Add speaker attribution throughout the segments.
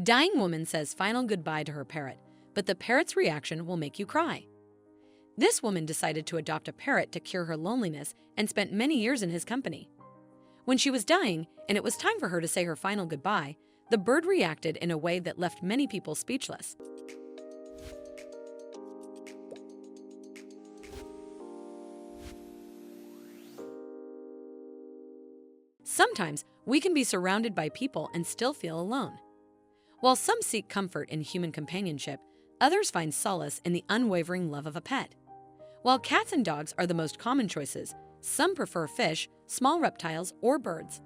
Speaker 1: Dying woman says final goodbye to her parrot, but the parrot's reaction will make you cry. This woman decided to adopt a parrot to cure her loneliness and spent many years in his company. When she was dying and it was time for her to say her final goodbye, the bird reacted in a way that left many people speechless. Sometimes we can be surrounded by people and still feel alone. While some seek comfort in human companionship, others find solace in the unwavering love of a pet. While cats and dogs are the most common choices, some prefer fish, small reptiles, or birds.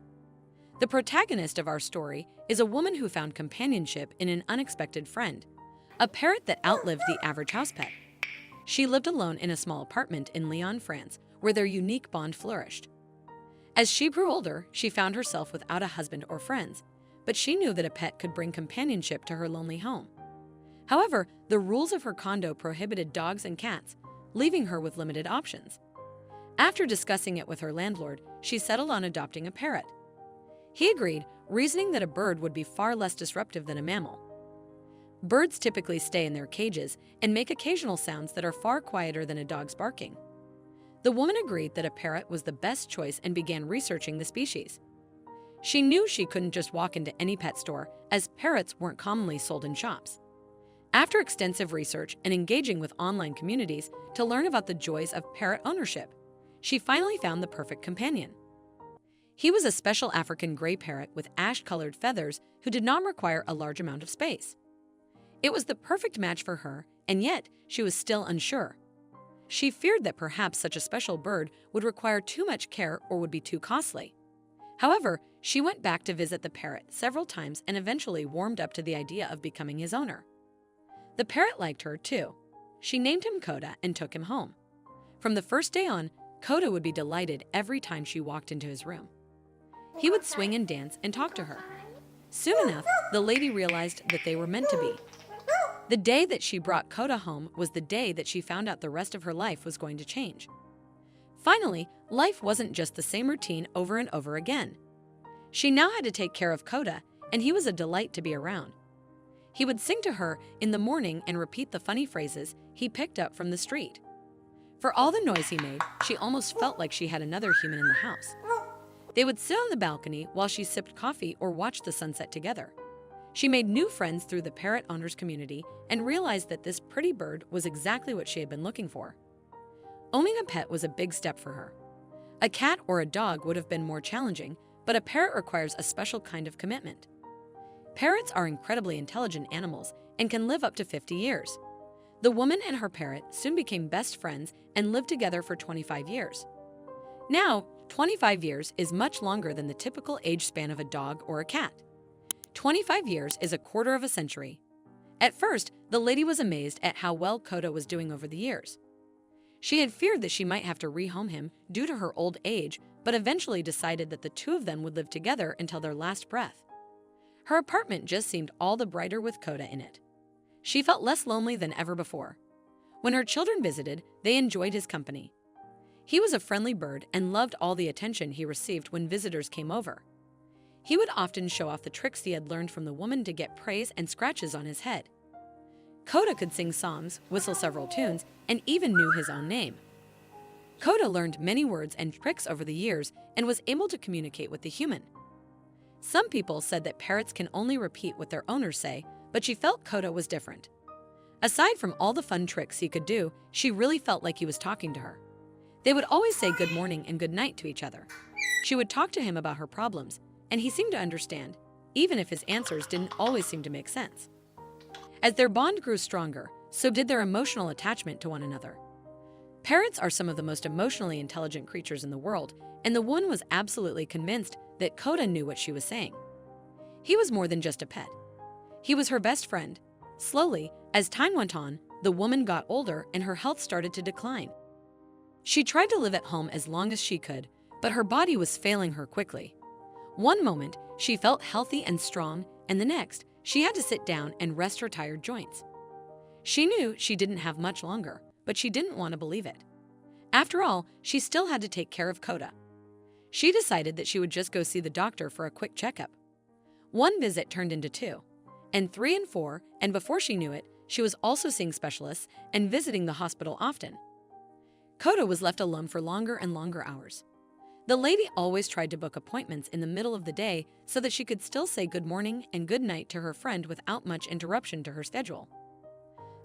Speaker 1: The protagonist of our story is a woman who found companionship in an unexpected friend, a parrot that outlived the average house pet. She lived alone in a small apartment in Lyon, France, where their unique bond flourished. As she grew older, she found herself without a husband or friends, but she knew that a pet could bring companionship to her lonely home. However, the rules of her condo prohibited dogs and cats, leaving her with limited options. After discussing it with her landlord, she settled on adopting a parrot. He agreed, reasoning that a bird would be far less disruptive than a mammal. Birds typically stay in their cages and make occasional sounds that are far quieter than a dog's barking. The woman agreed that a parrot was the best choice and began researching the species. She knew she couldn't just walk into any pet store, as parrots weren't commonly sold in shops. After extensive research and engaging with online communities to learn about the joys of parrot ownership, she finally found the perfect companion. He was a special African gray parrot with ash-colored feathers who did not require a large amount of space. It was the perfect match for her, and yet she was still unsure. She feared that perhaps such a special bird would require too much care or would be too costly. However, she went back to visit the parrot several times and eventually warmed up to the idea of becoming his owner. The parrot liked her, too. She named him Coda and took him home. From the first day on, Coda would be delighted every time she walked into his room. He would swing and dance and talk to her. Soon enough, the lady realized that they were meant to be. The day that she brought Coda home was the day that she found out the rest of her life was going to change. Finally, life wasn't just the same routine over and over again. She now had to take care of Coda, and he was a delight to be around. He would sing to her in the morning and repeat the funny phrases he picked up from the street. For all the noise he made, she almost felt like she had another human in the house. They would sit on the balcony while she sipped coffee or watched the sunset together. She made new friends through the parrot owners community and realized that this pretty bird was exactly what she had been looking for. Owning a pet was a big step for her. A cat or a dog would have been more challenging, but a parrot requires a special kind of commitment. Parrots are incredibly intelligent animals and can live up to 50 years. The woman and her parrot soon became best friends and lived together for 25 years. Now, 25 years is much longer than the typical age span of a dog or a cat. 25 years is a quarter of a century. At first, the lady was amazed at how well Coda was doing over the years. She had feared that she might have to rehome him due to her old age, but eventually decided that the two of them would live together until their last breath. Her apartment just seemed all the brighter with Coda in it. She felt less lonely than ever before. When her children visited, they enjoyed his company. He was a friendly bird and loved all the attention he received when visitors came over. He would often show off the tricks he had learned from the woman to get praise and scratches on his head. Coda could sing songs, whistle several tunes, and even knew his own name. Coda learned many words and tricks over the years and was able to communicate with the human. Some people said that parrots can only repeat what their owners say, but she felt Coda was different. Aside from all the fun tricks he could do, she really felt like he was talking to her. They would always say good morning and good night to each other. She would talk to him about her problems, and he seemed to understand, even if his answers didn't always seem to make sense. As their bond grew stronger, so did their emotional attachment to one another. Parrots are some of the most emotionally intelligent creatures in the world, and the woman was absolutely convinced that Coda knew what she was saying. He was more than just a pet. He was her best friend. Slowly, as time went on, the woman got older and her health started to decline. She tried to live at home as long as she could, but her body was failing her quickly. One moment, she felt healthy and strong, and the next, she had to sit down and rest her tired joints. She knew she didn't have much longer, but she didn't want to believe it. After all, she still had to take care of Coda. She decided that she would just go see the doctor for a quick checkup. One visit turned into two, and 3 and 4, and before she knew it, she was also seeing specialists and visiting the hospital often. Coda was left alone for longer and longer hours. The lady always tried to book appointments in the middle of the day so that she could still say good morning and good night to her friend without much interruption to her schedule.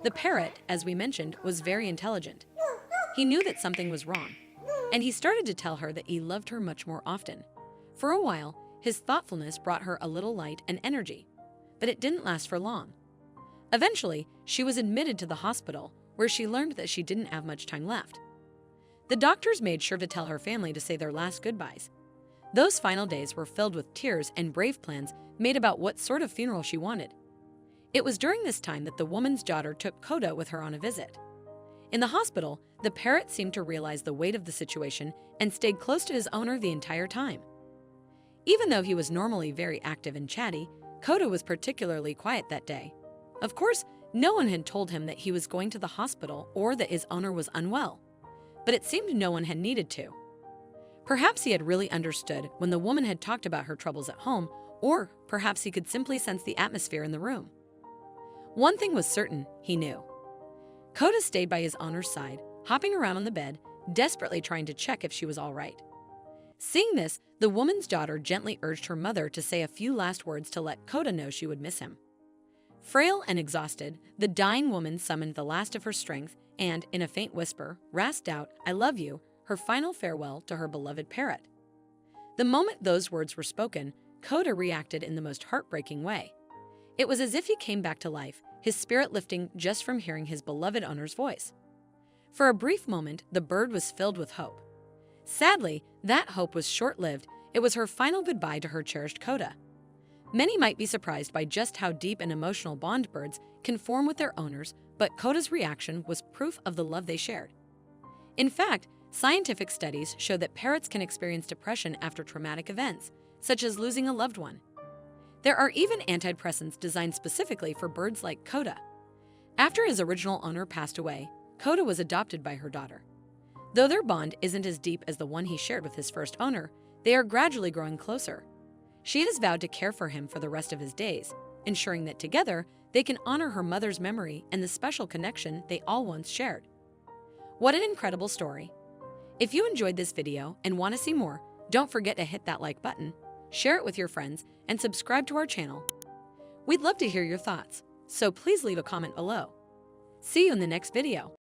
Speaker 1: The parrot, as we mentioned, was very intelligent. He knew that something was wrong, and he started to tell her that he loved her much more often. For a while, his thoughtfulness brought her a little light and energy, but it didn't last for long. Eventually, she was admitted to the hospital, where she learned that she didn't have much time left. The doctors made sure to tell her family to say their last goodbyes. Those final days were filled with tears and brave plans made about what sort of funeral she wanted. It was during this time that the woman's daughter took Coda with her on a visit. In the hospital, the parrot seemed to realize the weight of the situation and stayed close to his owner the entire time. Even though he was normally very active and chatty, Coda was particularly quiet that day. Of course, no one had told him that he was going to the hospital or that his owner was unwell, but it seemed no one had needed to. Perhaps he had really understood when the woman had talked about her troubles at home, or perhaps he could simply sense the atmosphere in the room. One thing was certain, he knew. Coda stayed by his owner's side, hopping around on the bed, desperately trying to check if she was all right. Seeing this, the woman's daughter gently urged her mother to say a few last words to let Coda know she would miss him. Frail and exhausted, the dying woman summoned the last of her strength and, in a faint whisper, rasped out, "I love you," her final farewell to her beloved parrot. The moment those words were spoken, Coda reacted in the most heartbreaking way. It was as if he came back to life, his spirit lifting just from hearing his beloved owner's voice. For a brief moment, the bird was filled with hope. Sadly, that hope was short-lived. It was her final goodbye to her cherished Coda. Many might be surprised by just how deep an emotional bond birds can form with their owners, but Coda's reaction was proof of the love they shared. In fact, scientific studies show that parrots can experience depression after traumatic events, such as losing a loved one. There are even antidepressants designed specifically for birds like Coda. After his original owner passed away, Coda was adopted by her daughter. Though their bond isn't as deep as the one he shared with his first owner, they are gradually growing closer. She has vowed to care for him for the rest of his days, ensuring that together they can honor her mother's memory and the special connection they all once shared. What an incredible story! If you enjoyed this video and want to see more, don't forget to hit that like button, share it with your friends, and subscribe to our channel. We'd love to hear your thoughts, so please leave a comment below. See you in the next video.